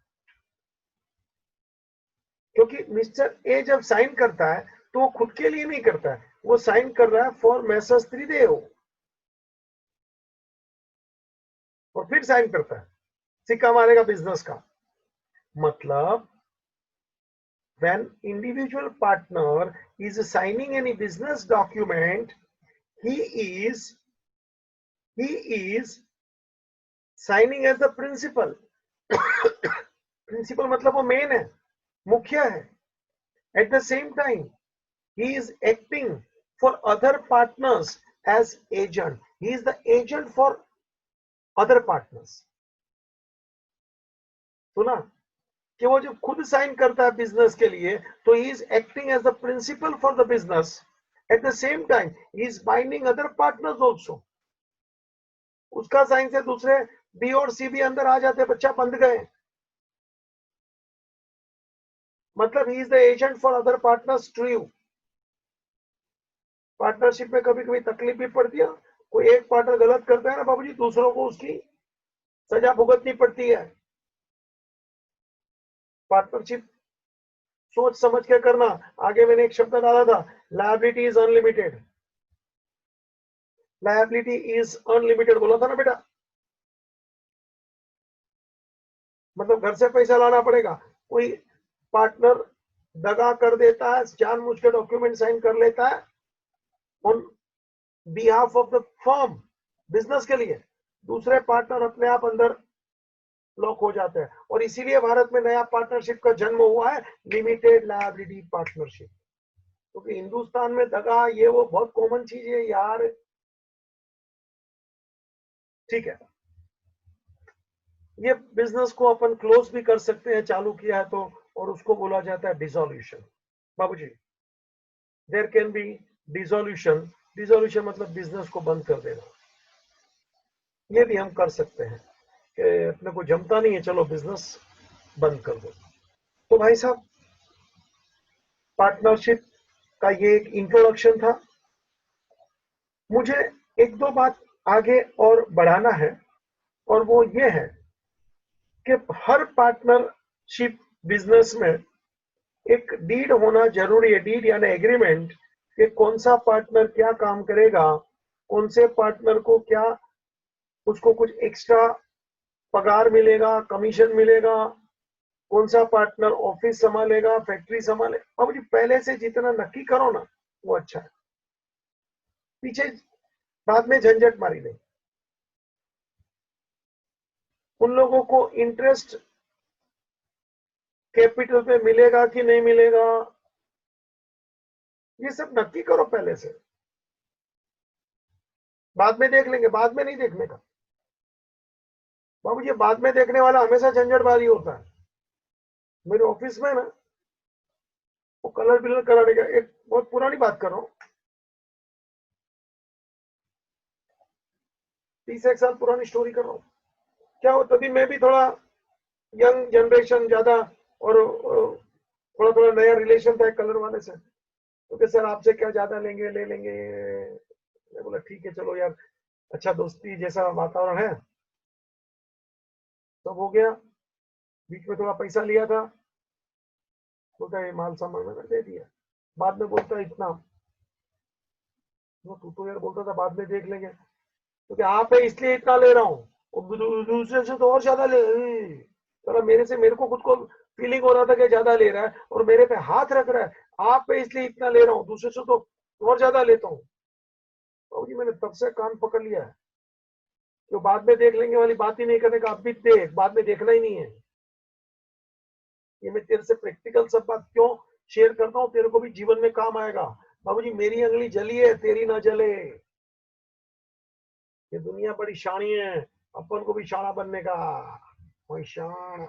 क्योंकि मिस्टर ए जब साइन करता है तो वो खुद के लिए नहीं करता है, वो साइन कर रहा है फॉर मैसेज त्रिदेव, और फिर साइन करता है, सिक्का मारेगा बिजनेस का। मतलब when individual partner is signing any business document, he is signing as the principal। Principal मतलब वो मेन है, मुख्य है। at the same time he is acting for other partners as agent। he is the agent for other partners। सुना कि वो जब खुद साइन करता है बिजनेस के लिए तो he is acting as the principal for the business, at the same time he is binding other partners also. उसका साइन से दूसरे बी और सी भी अंदर आ जाते, बच्चा बंध गए। मतलब he is the agent for other partners to you. Partnership में कभी कभी तकलीफ भी पड़ती है, कोई एक पार्टनर गलत करता है ना बाबूजी, दूसरों को उसकी सजा भुगतनी पड़ती है। पार्टनरशिप सोच समझ के करना। आगे मैंने एक शब्द डाला था, liability is unlimited. Liability is unlimited बोला था ना बेटा। मतलब घर से पैसा लाना पड़ेगा। कोई पार्टनर दगा कर देता है, जानबूझ के डॉक्यूमेंट साइन कर लेता है on behalf of the firm, business के लिए, दूसरे पार्टनर अपने आप अंदर लॉक हो जाते हैं। और इसीलिए भारत में नया पार्टनरशिप का जन्म हुआ है, लिमिटेड लायबिलिटी पार्टनरशिप। क्योंकि हिंदुस्तान में दगा ये वो बहुत कॉमन चीज है यार। ठीक है, ये बिजनेस को अपन क्लोज भी कर सकते हैं, चालू किया है तो, और उसको बोला जाता है डिसोल्यूशन। बाबूजी, there can be dissolution. Dissolution मतलब बिजनेस को बंद कर देना। ये भी हम कर सकते हैं कि अपने को जमता नहीं है, चलो बिजनेस बंद कर दो। तो भाई साहब, पार्टनरशिप का ये एक इंट्रोडक्शन था। मुझे एक दो बात आगे और बढ़ाना है, और वो ये है कि हर पार्टनरशिप बिजनेस में एक डीड होना जरूरी है। डीड यानी एग्रीमेंट, कि कौन सा पार्टनर क्या काम करेगा, कौन से पार्टनर को क्या, उसको कुछ एक्स्ट्रा पगार मिलेगा, कमीशन मिलेगा, कौन सा पार्टनर ऑफिस संभालेगा, फैक्ट्री संभाले। अब जी पहले से जितना नक्की करो ना, वो अच्छा है। पीछे बाद में झंझट मारी नहीं। उन लोगों को इंटरेस्ट कैपिटल पे मिलेगा कि नहीं मिलेगा, ये सब नक्की करो पहले से, बाद में देख लेंगे। बाद में नहीं देखने का बाबू, ये बाद में देखने वाला हमेशा झंझटबाजी होता है। मेरे ऑफिस में ना, वो कलर बिलर कराने का, एक बहुत पुरानी बात कर रहा हूँ, 30 साल पुरानी स्टोरी कर रहा हूँ। क्या हो, तभी मैं भी थोड़ा यंग जनरेशन ज्यादा, और थोड़ा थोड़ा नया रिलेशन था कलर वाले से। तो सर आपसे क्या ज्यादा लेंगे, ले लेंगे। मैं बोला ठीक है चलो यार, अच्छा दोस्ती जैसा वातावरण है, सब हो गया। बीच में थोड़ा पैसा लिया था, बोलता है माल सामान मैंने दे दिया। बाद में बोलता है इतना, तू तो यार बोलता था बाद में देख लेंगे। तो क्या आप है इसलिए इतना ले रहा हूँ, दूसरे से तो और ज्यादा ले। चलो मेरे से, मेरे को खुद को फीलिंग हो रहा था कि ज्यादा ले रहा है, और मेरे पे हाथ रख रहा है, आप पे इसलिए इतना ले रहा हूँ, दूसरे से तो और ज्यादा लेता हूँ। तो जी मैंने तब से कान पकड़ लिया है, जो बाद में देख लेंगे वाली बात ही नहीं करने का। आप भी देख, बाद में देखना ही नहीं है। ये मैं तेरे से प्रैक्टिकल सब बात क्यों शेयर करता हूँ, तेरे को भी जीवन में काम आएगा। बाबूजी मेरी अंगली जली है, तेरी ना जले। ये दुनिया बड़ी शानी है, अपन को भी शाना बनने का। वही शान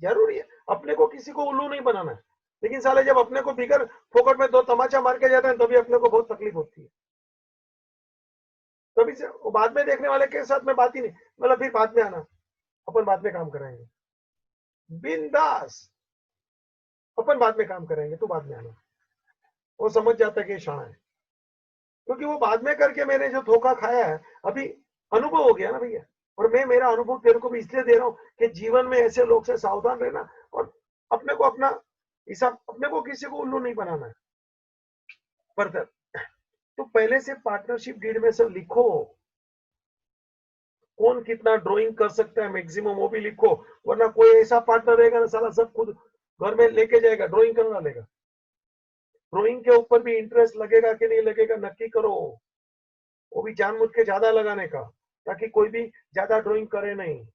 जरूरी है, अपने को किसी को उल्लू नहीं बनाना है। लेकिन साले जब अपने को बिगर फोकट में दो तमाचा मार के जाते हैं, तभी अपने को बहुत तकलीफ होती है। तभी से वो बाद में देखने वाले के साथ में बात ही नहीं, मतलब फिर बाद में आना, अपन बाद में काम कराएंगे, बिंदास, अपन बाद में काम करेंगे, तू बाद में आना। वो समझ जाता है कि शाना है, क्योंकि वो बाद में करके मैंने जो धोखा खाया है, अभी अनुभव हो गया ना भैया। और मैं मेरा अनुभव तेरे को भी इसलिए दे रहा हूँ कि जीवन में ऐसे लोग से सावधान रहना, और अपने को अपना हिसाब, अपने को किसी को उल्लू नहीं बनाना है। फर्दर तो पहले से पार्टनरशिप डीड में सब लिखो, कौन कितना ड्राइंग कर सकता है मैक्सिमम, वो भी लिखो। वरना कोई ऐसा पार्टनर रहेगा ना, साला सब खुद घर में लेके जाएगा, ड्राइंग करना लेगा। ड्राइंग के ऊपर भी इंटरेस्ट लगेगा कि नहीं लगेगा, नक्की करो। वो भी जानबूझ के ज्यादा लगाने का, ताकि कोई भी ज्यादा ड्राइंग करे नहीं।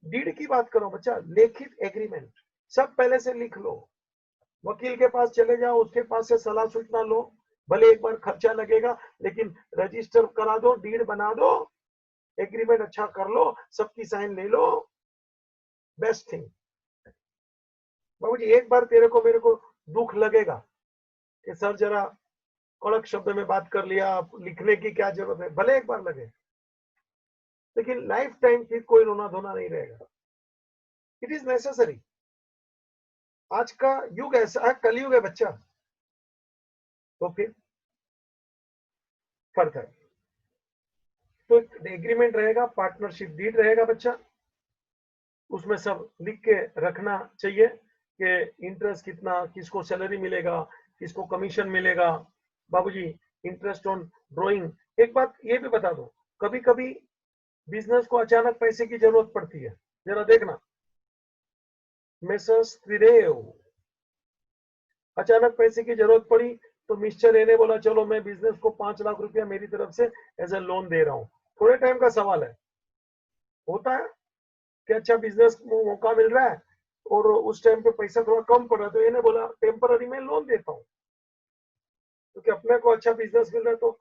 डीड की बात करो बच्चा, लिखित एग्रीमेंट सब पहले से लिख लो। वकील के पास चले जाओ, उसके पास से सलाह सूचना लो। भले एक बार खर्चा लगेगा, लेकिन रजिस्टर करा दो, डीड बना दो, एग्रीमेंट अच्छा कर लो, सबकी साइन ले लो। बेस्ट थिंग बाबूजी। एक बार तेरे को मेरे को दुख लगेगा कि सर जरा कड़क शब्द में बात कर लिया, लिखने की क्या जरूरत है, भले एक बार लगे, लेकिन लाइफ टाइम फिर कोई रोना धोना नहीं रहेगा। It is necessary. आज का युग ऐसा है, कलयुग है बच्चा। तो फिर फर्क है। तो एग्रीमेंट रहेगा, पार्टनरशिप डीड रहेगा बच्चा, उसमें सब लिख के रखना चाहिए कि इंटरेस्ट कितना, किसको सैलरी मिलेगा, किसको कमीशन मिलेगा। बाबूजी इंटरेस्ट ऑन ड्राइंग। एक बात ये भी बता दो, कभी कभी बिजनेस को अचानक पैसे की जरूरत पड़ती है, जरा देखना, मेसर्स त्रिदेव, अचानक पैसे की जरूरत पड़ी तो मिस्टर ए ने बोला चलो मैं बिजनेस को 5 लाख रुपया मेरी तरफ से एज ए लोन दे रहा हूं। थोड़े टाइम का सवाल है, होता है कि अच्छा बिजनेस मौका मिल रहा है और उस टाइम पे पैसा थोड़ा कम पड़ रहा है, तो इन्हें बोला टेम्पररी में लोन देता हूँ, क्योंकि अपने को अच्छा बिजनेस मिल रहा है तो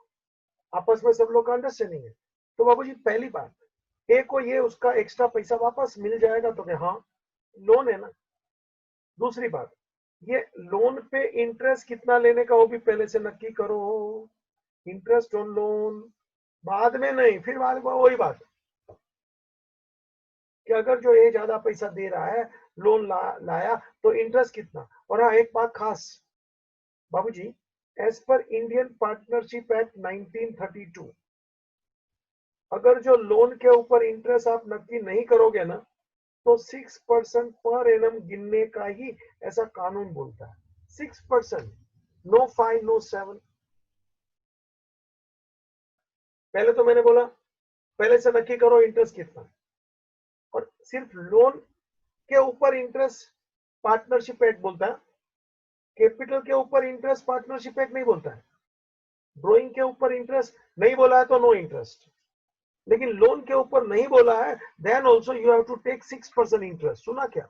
आपस में सब लोग का अंडरस्टैंडिंग है। तो बाबूजी पहली बात, ए को ये उसका एक्स्ट्रा पैसा वापस मिल जाएगा तो हाँ लोन है ना। दूसरी बात, ये लोन पे इंटरेस्ट कितना लेने का वो भी पहले से नक्की करो। इंटरेस्ट ऑन लोन बाद में नहीं, फिर बाद में वही बात कि अगर जो ये ज्यादा पैसा दे रहा है लोन लाया तो इंटरेस्ट कितना। और हाँ एक बात खास बाबूजी, as per Indian partnership act 1932, अगर जो लोन के ऊपर इंटरेस्ट आप नक्की नहीं करोगे ना तो 6% पर एनम गिनने का ही ऐसा कानून बोलता है। 6%, नो 5 नो 7। पहले तो मैंने बोला पहले से नक्की करो इंटरेस्ट कितना, और सिर्फ लोन के ऊपर इंटरेस्ट पार्टनरशिप एक्ट बोलता है, कैपिटल के ऊपर इंटरेस्ट पार्टनरशिप एक्ट नहीं बोलता है, ड्रॉइंग के ऊपर इंटरेस्ट नहीं बोला है तो नो इंटरेस्ट, लेकिन लोन के ऊपर नहीं बोला है then also you have to take 6% interest. सुना क्या,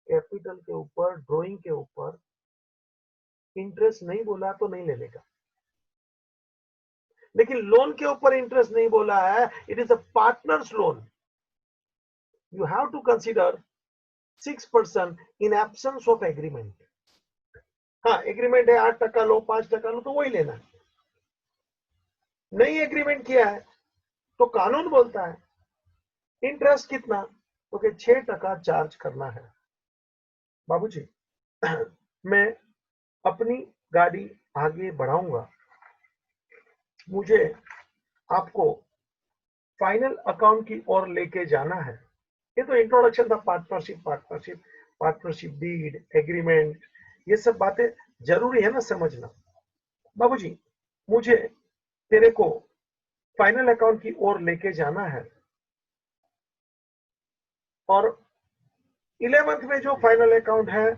कैपिटल के ऊपर ड्रॉइंग के ऊपर इंटरेस्ट नहीं बोला तो नहीं लेने का, लेकिन लोन के ऊपर इंटरेस्ट नहीं बोला है, it is a partners loan, you have to consider 6% in absence of agreement. हाँ एग्रीमेंट है 8% लो 5% लो तो वही लेना है, नहीं एग्रीमेंट किया है तो कानून बोलता है इंटरेस्ट कितना, तो कि 6% चार्ज करना है। बाबूजी मैं अपनी गाड़ी आगे बढ़ाऊंगा, मुझे आपको फाइनल अकाउंट की ओर लेके जाना है। ये तो इंट्रोडक्शन था, पार्टनरशिप डीड एग्रीमेंट, ये सब बातें जरूरी है ना समझना। बाबूजी मुझे तेरे को फाइनल अकाउंट की ओर लेके जाना है, और 11th में जो फाइनल अकाउंट है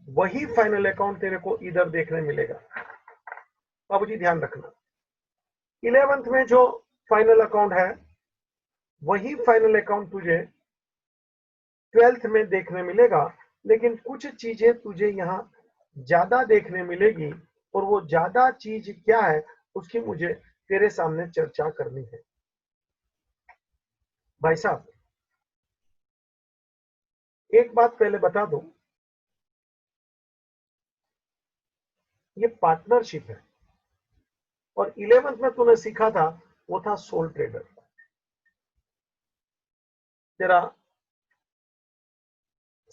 वही फाइनल अकाउंट तेरे को इधर देखने मिलेगा। बाबूजी ध्यान रखना, 11th में जो फाइनल अकाउंट है वही फाइनल अकाउंट तुझे 12th में देखने मिलेगा, लेकिन कुछ चीजें तुझे यहाँ ज्यादा देखने मिलेगी, और वो ज्यादा चीज क्या है उसकी मुझे तेरे सामने चर्चा करनी है। भाई साहब एक बात पहले बता दूं, ये पार्टनरशिप है, और 11th में तूने सीखा था वो था सोल ट्रेडर। तेरा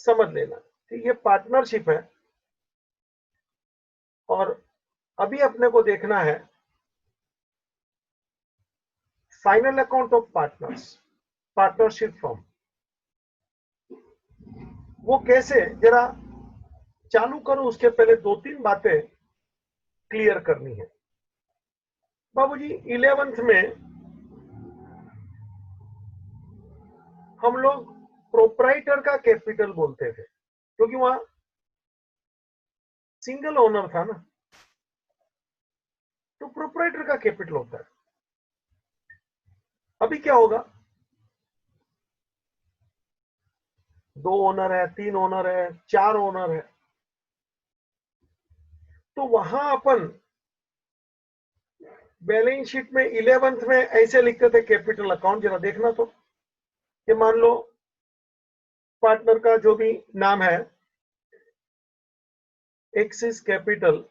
समझ लेना कि ये पार्टनरशिप है, और अभी अपने को देखना है final account of partners, partnership form, वो कैसे जरा चालू करो उसके पहले 2-3 बातें क्लियर करनी है। बाबूजी 11th में हम लोग प्रोप्राइटर का कैपिटल बोलते थे, क्योंकि वहां सिंगल ओनर था ना, तो प्रोप्राइटर का कैपिटल होता है। अभी क्या होगा, 2 ओनर है, 3 ओनर है, 4 ओनर है, तो वहां अपन बैलेंस शीट में 11th में ऐसे लिखते थे कैपिटल अकाउंट, जरा देखना तो, कि मान लो पार्टनर का जो भी नाम है एक्सिस कैपिटल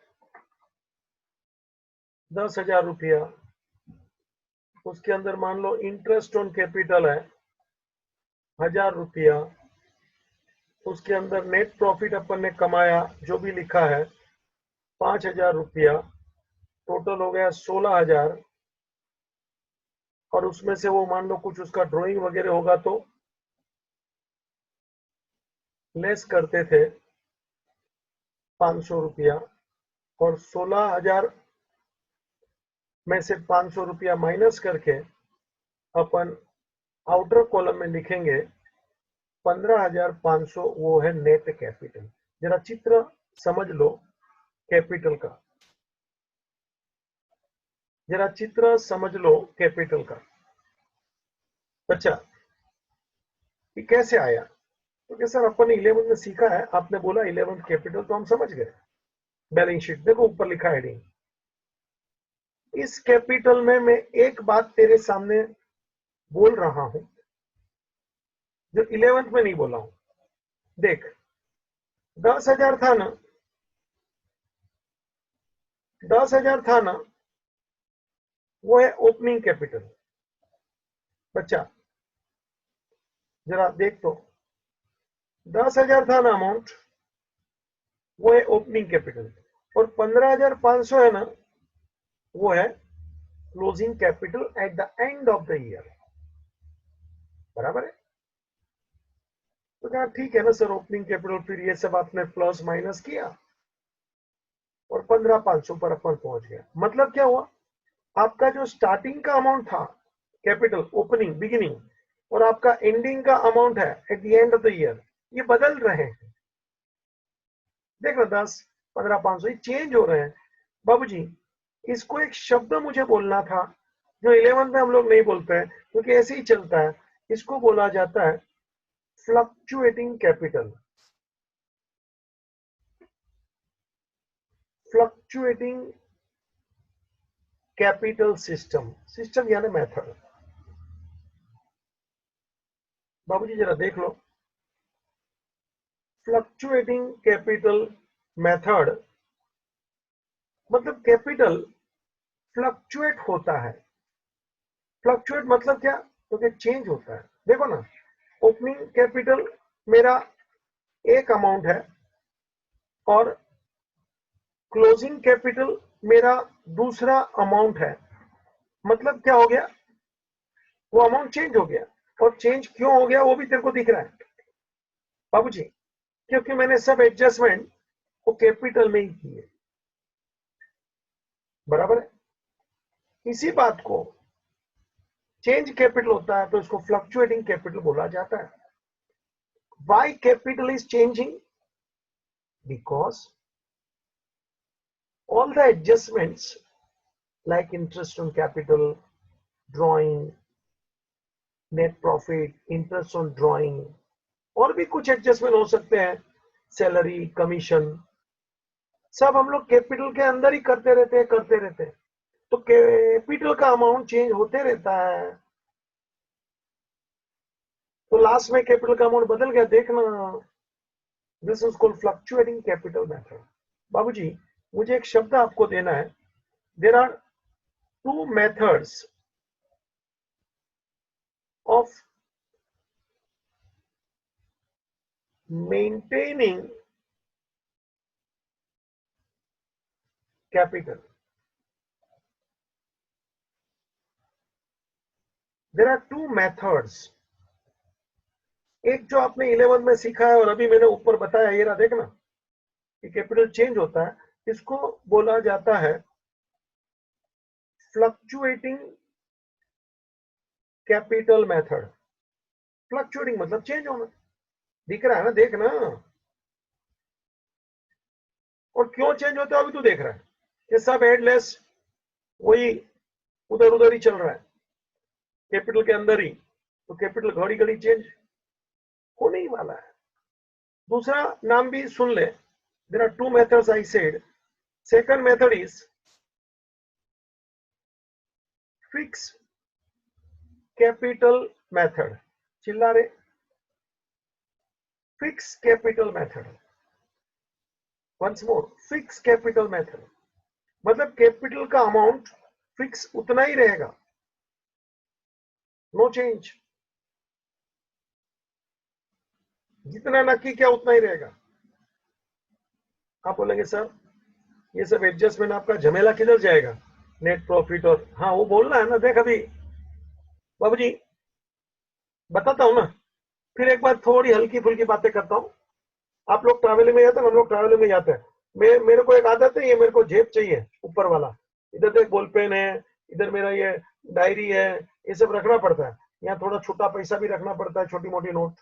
10,000 रुपया, उसके अंदर मान लो इंटरेस्ट ऑन कैपिटल है 1,000 रुपया, उसके अंदर नेट प्रॉफिट अपन ने कमाया जो भी लिखा है 5,000 रुपया, टोटल हो गया 16,000, और उसमें से वो मान लो कुछ उसका ड्राइंग वगैरह होगा तो लेस करते थे 500 रुपया, और 16,000 में से 500 रुपया माइनस करके अपन आउटर कॉलम में लिखेंगे 15,500, वो है नेट कैपिटल। जरा चित्र समझ लो कैपिटल का, जरा चित्र समझ लो कैपिटल का। अच्छा, ये कैसे आया? तो सर अपन ने 11 में सीखा है, आपने बोला 11 कैपिटल तो हम समझ गए। बैलेंस शीट देखो ऊपर लिखा है हेडिंग। इस कैपिटल में मैं एक बात तेरे सामने बोल रहा हूं जो 11th में नहीं बोला हूं। देख 10,000 था ना, 10,000 था ना, वो है ओपनिंग कैपिटल। बच्चा जरा देख तो, 10,000 था ना अमाउंट, वो है ओपनिंग कैपिटल, और 15,500 है ना, वो है closing capital at the end of the year. बराबर है? तो कहा ठीक है ना सर, ओपनिंग कैपिटल, फिर ये सब आपने प्लस माइनस किया और 15,500 पर अपन पहुंच गया। मतलब क्या हुआ, आपका जो स्टार्टिंग का अमाउंट था कैपिटल ओपनिंग बिगिनिंग, और आपका एंडिंग का अमाउंट है at the end of the year, ये बदल रहे हैं। देख लो 10, 15,500 ये चेंज हो रहे हैं। बाबूजी इसको एक शब्द मुझे बोलना था जो 11 में हम लोग नहीं बोलते हैं, क्योंकि ऐसे ही चलता है। इसको बोला जाता है fluctuating capital. Fluctuating capital system, system यानी मेथड। बाबूजी जरा देख लो, फ्लक्चुएटिंग कैपिटल मेथड मतलब कैपिटल फ्लक्चुएट होता है। फ्लक्चुएट मतलब क्या? तो क्या चेंज होता है। देखो ना, ओपनिंग कैपिटल मेरा एक अमाउंट है और क्लोजिंग कैपिटल मेरा दूसरा अमाउंट है। मतलब क्या हो गया, वो अमाउंट चेंज हो गया। और चेंज क्यों हो गया वो भी तेरे को दिख रहा है बाबूजी, क्योंकि मैंने सब एडजस्टमेंट वो कैपिटल में ही किए। बराबर है? इसी बात को चेंज कैपिटल होता है तो इसको फ्लक्चुएटिंग कैपिटल बोला जाता है। Why capital is changing? Because all the adjustments like interest on capital, drawing, net profit, interest on drawing, और भी कुछ एडजस्टमेंट हो सकते हैं, सैलरी, कमीशन, सब हम लोग कैपिटल के अंदर ही करते रहते हैं। तो कैपिटल का अमाउंट चेंज होते रहता है। तो लास्ट में कैपिटल का अमाउंट बदल गया, देखना। This is called fluctuating capital method. बाबूजी मुझे एक शब्द आपको देना है। There are two methods of maintaining capital. There are two methods. एक जो आपने 11 में सीखा है और अभी मैंने ऊपर बताया, ये रहा देखना, कि कैपिटल चेंज होता है, इसको बोला जाता है फ्लक्चुएटिंग कैपिटल मेथड। फ्लक्चुएटिंग मतलब चेंज होना, दिख रहा है ना, देखना। और क्यों चेंज होता है अभी तू देख रहा है कि सब हेडलेस वही उधर उधर ही चल रहा है कैपिटल के अंदर ही, तो कैपिटल घड़ी घड़ी चेंज होने ही वाला है। दूसरा नाम भी सुन ले, there are two methods I said. Second method is fix capital method. चिल्ला रे, fix capital method. Once more, fix capital method मतलब कैपिटल का अमाउंट फिक्स उतना ही रहेगा, नो चेंज। जितना नक्की क्या उतना ही रहेगा। आप बोलेंगे सर ये सब एडजस्टमेंट आपका झमेला किधर जाएगा, नेट प्रॉफिट और, हाँ वो बोलना है ना। देख अभी बाबूजी बताता हूं ना, फिर एक बार थोड़ी हल्की फुल्की बातें करता हूं। आप लोग ट्रैवलिंग में जाते हैं, हम लोग ट्रैवलिंग में जाते हैं। मेरे को एक आदत है, ये मेरे को जेब चाहिए ऊपर वाला। इधर तो एक बॉल पेन है, इधर मेरा ये डायरी है, ये सब रखना पड़ता है। यहाँ थोड़ा छोटा पैसा भी रखना पड़ता है, छोटी मोटी नोट।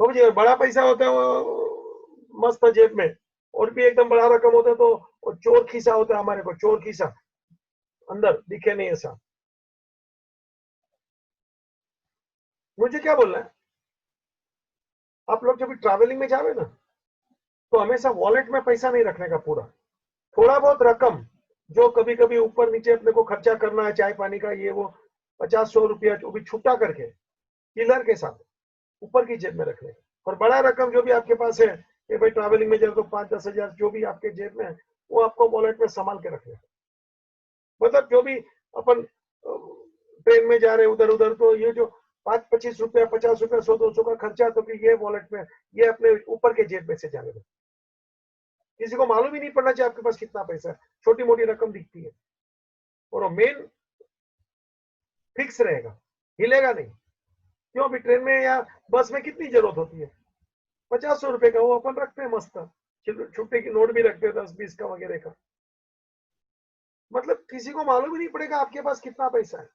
तो मुझे बड़ा पैसा होता है वो मस्त जेब में, और भी एकदम बड़ा रकम होता है तो वो चोर खीसा होता है, हमारे को चोर खीसा अंदर दिखे नहीं ऐसा। मुझे क्या बोलना है, आप लोग जब भी ट्रैवलिंग में जावे ना, तो हमेशा वॉलेट में पैसा नहीं रखने का पूरा, थोड़ा बहुत रकम जो कभी कभी ऊपर नीचे अपने को खर्चा करना है, चाय पानी का ये वो, 50-100 रुपया जो भी छुट्टा करके चिल्लर के साथ ऊपर की जेब में रखने का। और बड़ा रकम जो भी आपके पास है कि भाई ट्रैवलिंग में जाए तो 5-10 हजार जो भी आपके जेब में है, वो आपको वॉलेट में संभाल के रखने का। मतलब जो भी अपन ट्रेन में जा रहे उधर उधर, तो ये जो 5-25 रुपया 50 रुपया 100-200 का खर्चा, तो कि ये वॉलेट में, ये अपने ऊपर के जेब में से जाने दो, किसी को मालूम ही नहीं पड़ना चाहिए आपके पास कितना पैसा है, छोटी मोटी रकम दिखती है, और मेन फिक्स रहेगा, हिलेगा नहीं। क्यों, अभी ट्रेन में या बस में कितनी जरूरत होती है, 50-100 रुपए का वो अपन रखते हैं मस्त, छुट्टे की नोट भी रखते हैं 10-20 का वगैरह का। मतलब किसी को मालूम ही नहीं पड़ेगा आपके पास कितना पैसा है,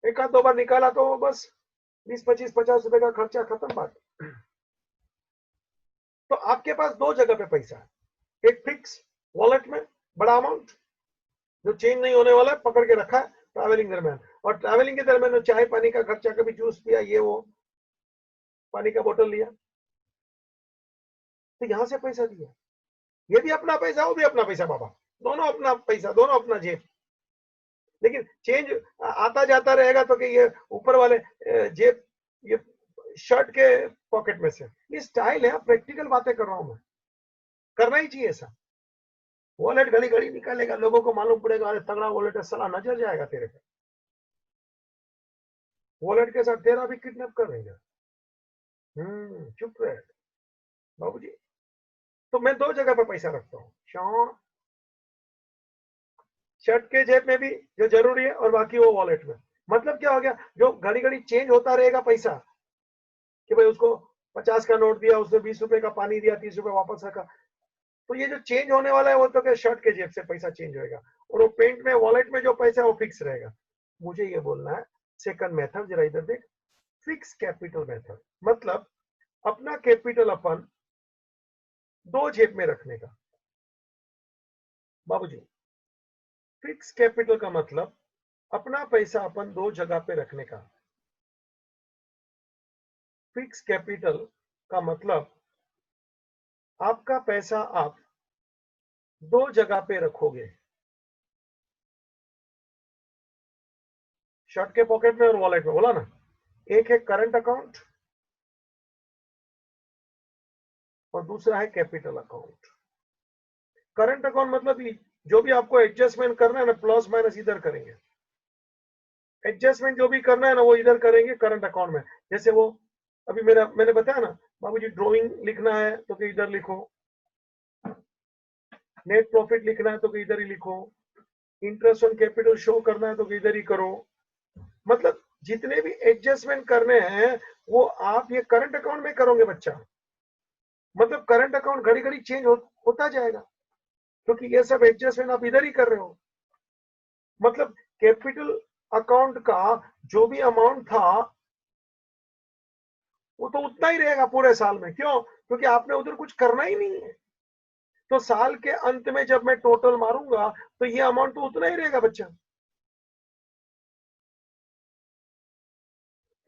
एक आध दो बार निकाला तो बस 20-25-50 रुपए का खर्चा खत्म बात। तो आपके पास दो जगह पे पैसा है, एक फिक्स वॉलेट में बड़ा अमाउंट जो चेंज नहीं होने वाला है, पकड़ के रखा है ट्रैवलिंग दरमियान, और ट्रैवलिंग के दरमियान चाय पानी का खर्चा, कभी जूस पिया ये वो, पानी का बोतल लिया, तो यहां से पैसा दिया, ये भी अपना पैसा, वो भी अपना पैसा बाबा, दोनों अपना पैसा, दोनों अपना जेब। लेकिन चेंज आता जाता रहेगा तो कि ये ऊपर वाले जेब, ये शर्ट के पॉकेट में से, ये स्टाइल है, प्रैक्टिकल बातें कर रहा हूं मैं, करना ही चाहिए ऐसा। वॉलेट घड़ी घड़ी निकालेगा, लोगों को मालूम पड़ेगा अरे तगड़ा वॉलेट है, साला नजर जाएगा तेरे पे, वॉलेट के साथ तेरा भी किडनैप कर देगा। चुप रहे बाबूजी। तो मैं दो जगह पे पैसा रखता हूँ, शर्ट के जेब में भी जो जरूरी है, और बाकी वो वॉलेट में। मतलब क्या हो गया, जो घड़ी घड़ी चेंज होता रहेगा पैसा, कि भाई उसको 50 का नोट दिया, उसने 20 रुपए का पानी दिया, 30 रुपए वापस रखा, तो ये जो चेंज होने वाला है वो तो क्या शर्ट के जेब से पैसा चेंज होएगा, और वो पेंट में वॉलेट में जो पैसा है वो फिक्स रहेगा। मुझे ये बोलना है सेकंड मेथड, जरा इधर देख, फिक्स कैपिटल मेथड, मतलब अपना कैपिटल अपन दो जेब में रखने का। बाबूजी, फिक्स कैपिटल का मतलब अपना पैसा अपन दो जगह पे रखने का। फिक्स कैपिटल का मतलब आपका पैसा आप दो जगह पे रखोगे, शर्ट के पॉकेट में और वॉलेट में, बोला ना। एक है करंट अकाउंट और दूसरा है कैपिटल अकाउंट। करंट अकाउंट मतलब जो भी आपको एडजस्टमेंट करना है ना, प्लस माइनस इधर करेंगे, एडजस्टमेंट जो भी करना है ना वो इधर करेंगे करंट अकाउंट में। जैसे वो अभी मैंने बताया ना, बाबूजी ड्राइंग लिखना है तो कि इधर लिखो, नेट प्रॉफिट लिखना है तो कि इधर ही लिखो, इंटरेस्ट ऑन कैपिटल शो करना है तो कि इधर ही करो। मतलब जितने भी एडजस्टमेंट करने हैं वो आप ये करंट अकाउंट में करोगे बच्चा। मतलब करंट अकाउंट घड़ी घड़ी चेंज होता जाएगा, क्योंकि ये सब एडजस्टमेंट आप इधर ही कर रहे हो। मतलब कैपिटल अकाउंट का जो भी अमाउंट था वो तो उतना ही रहेगा पूरे साल में। क्यों? क्योंकि आपने उधर कुछ करना ही नहीं है। तो साल के अंत में जब मैं टोटल मारूंगा तो ये अमाउंट तो उतना ही रहेगा बच्चा।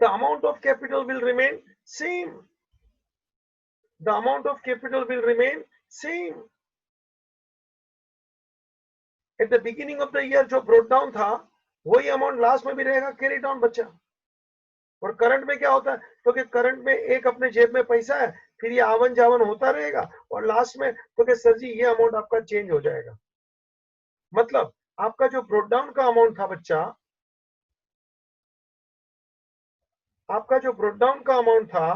The amount of capital will remain same. The amount of capital will remain same. At the beginning of the year जो ब्रोट डाउन था वही अमाउंट लास्ट में भी रहेगा, कैरी डाउन बच्चा। और करंट में क्या होता है, तो कि करंट में एक अपने जेब में पैसा है, फिर ये आवन जावन होता रहेगा, और लास्ट में तो कि सर जी ये अमाउंट आपका चेंज हो जाएगा। मतलब आपका जो ब्रोट डाउन का अमाउंट था बच्चा, आपका जो ब्रोट डाउन का अमाउंट था,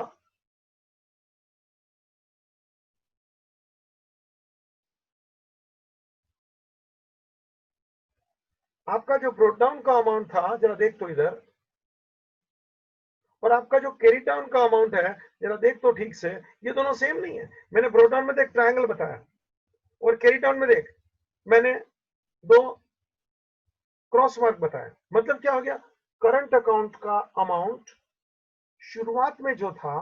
आपका जो ब्रोट डाउन का अमाउंट था, जरा देख तो इधर, और आपका जो कैरी डाउन का अमाउंट है जरा देख तो ठीक से, ये दोनों सेम नहीं है। मैंने ब्रोट डाउन में देख ट्रायंगल बताया, और कैरी डाउन में देख मैंने दो क्रॉस मार्क बताया, मतलब क्या हो गया, करंट अकाउंट का अमाउंट शुरुआत में जो था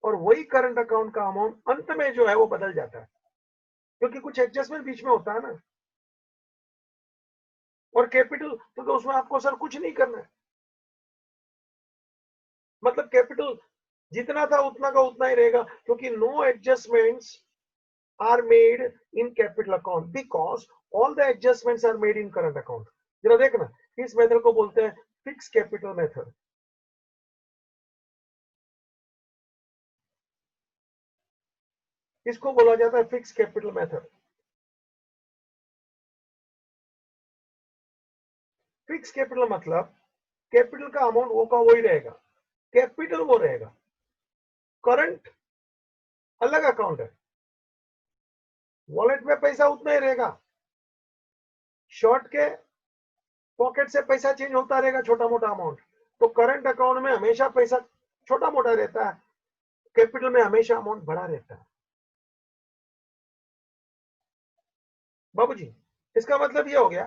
और वही करंट अकाउंट का अमाउंट अंत में जो है वो बदल जाता है, क्योंकि कुछ एडजस्टमेंट बीच में होता है ना। और कैपिटल तो उसमें आपको सर कुछ नहीं करना है, मतलब कैपिटल जितना था उतना का उतना ही रहेगा, क्योंकि no adjustments are made in capital account because all the adjustments are made in current account. जरा देखना, इस मेथड को बोलते हैं फिक्स कैपिटल मेथड। इसको बोला जाता है fix capital method. Fix capital मतलब कैपिटल का अमाउंट वो का वही रहेगा, कैपिटल वो रहेगा, करंट अलग अकाउंट है, वॉलेट में पैसा उतना ही रहेगा, शॉर्ट के पॉकेट से पैसा चेंज होता रहेगा छोटा मोटा अमाउंट। तो करंट अकाउंट में हमेशा पैसा छोटा मोटा रहता है, कैपिटल में हमेशा अमाउंट बड़ा रहता है। बाबूजी, इसका मतलब ये हो गया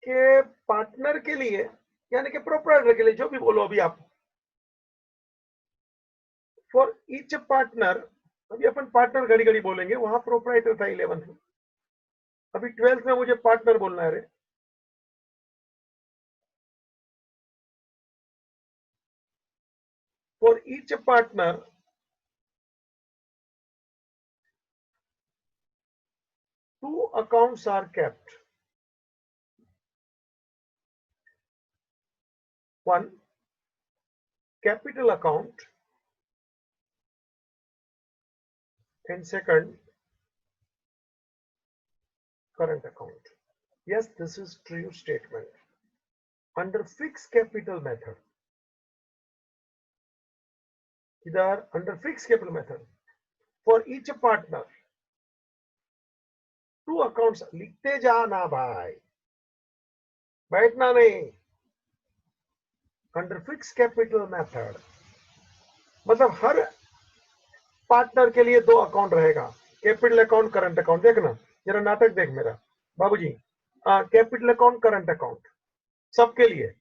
कि पार्टनर के लिए, यानी कि प्रोप्राइटर के लिए, जो भी बोलो अभी आप, फॉर ईच पार्टनर, अभी अपन पार्टनर घड़ी घड़ी बोलेंगे, वहां प्रोप्राइटर था 11th में, अभी 12th में मुझे पार्टनर बोलना है रे। For each partner two accounts are kept. One, capital account, and second, current account. Yes, this is true statement. Under fixed capital method, इधर under fixed capital method, for each partner, two accounts, लिखते जाना भाई, बैठना नहीं। Under fixed capital method मतलब हर partner के लिए दो अकाउंट रहेगा, कैपिटल अकाउंट, करंट अकाउंट। देखना जरा नाटक देख मेरा बाबूजी, कैपिटल अकाउंट, करंट अकाउंट सबके लिए,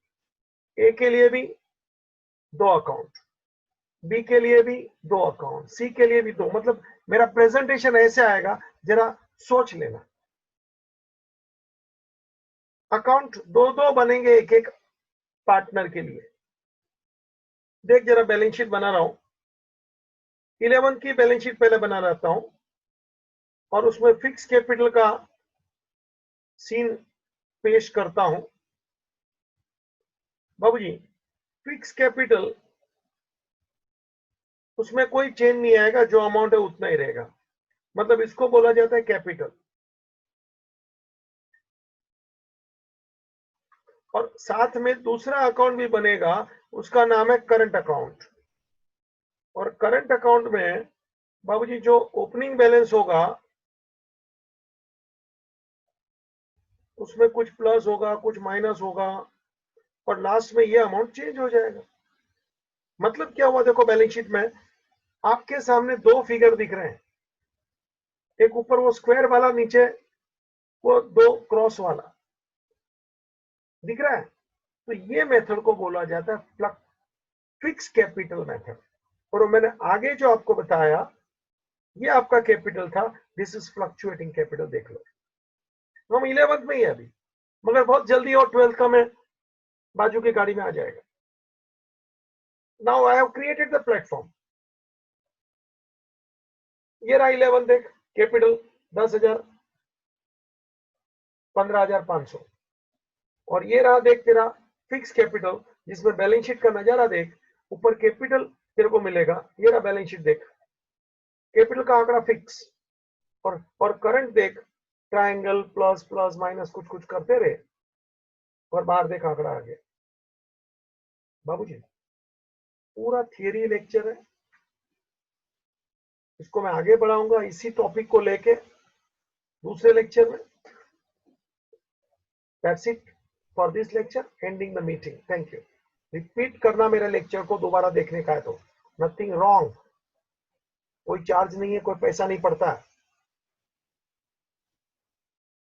ए के लिए भी दो अकाउंट, बी के लिए भी दो अकाउंट, सी के लिए भी दो, मतलब मेरा प्रेजेंटेशन ऐसे आएगा, जरा सोच लेना। अकाउंट दो दो बनेंगे एक एक पार्टनर के लिए। देख जरा बैलेंस शीट बना रहा हूं, 11 की बैलेंस शीट पहले बना रहता हूं और उसमें फिक्स कैपिटल का सीन पेश करता हूं। बाबूजी, फिक्स कैपिटल उसमें कोई चेंज नहीं आएगा, जो अमाउंट है उतना ही रहेगा, मतलब इसको बोला जाता है कैपिटल। और साथ में दूसरा अकाउंट भी बनेगा, उसका नाम है करंट अकाउंट। और करंट अकाउंट में बाबूजी जो ओपनिंग बैलेंस होगा उसमें कुछ प्लस होगा, कुछ माइनस होगा, और लास्ट में ये अमाउंट चेंज हो जाएगा। मतलब क्या हुआ, देखो बैलेंस शीट में आपके सामने दो फिगर दिख रहे हैं, एक ऊपर वो स्क्वायर वाला, नीचे वो दो क्रॉस वाला दिख रहा है। तो ये मेथड को बोला जाता है फिक्स कैपिटल मेथड। और मैंने आगे जो आपको बताया ये आपका कैपिटल था, दिस इज फ्लक्चुएटिंग कैपिटल। देख लो, हम 11th में ही है अभी, मगर बहुत जल्दी और 12th का मैं बाजू की गाड़ी में आ जाएगा। Now I have created the platform. ये रहा 11, देख कैपिटल 10,000, 15,500। और ये रहा देख तेरा फिक्स कैपिटल, जिसमें बैलेंस शीट का नजारा देख, ऊपर कैपिटल तेरे को मिलेगा, ये रहा बैलेंस शीट देख, कैपिटल का आंकड़ा फिक्स, और करंट देख, ट्रायंगल प्लस प्लस माइनस कुछ कुछ करते रहे, और बाहर देख आंकड़ा आ गया। बाबूजी, पूरा थियरी लेक्चर है, इसको मैं आगे बढ़ाऊंगा इसी टॉपिक को लेके दूसरे लेक्चर में। That's it for this lecture, ending the meeting. Thank you. Repeat करना मेरे लेक्चर को, दोबारा देखने का है तो, नथिंग रॉन्ग, कोई चार्ज नहीं है, कोई पैसा नहीं पड़ता है।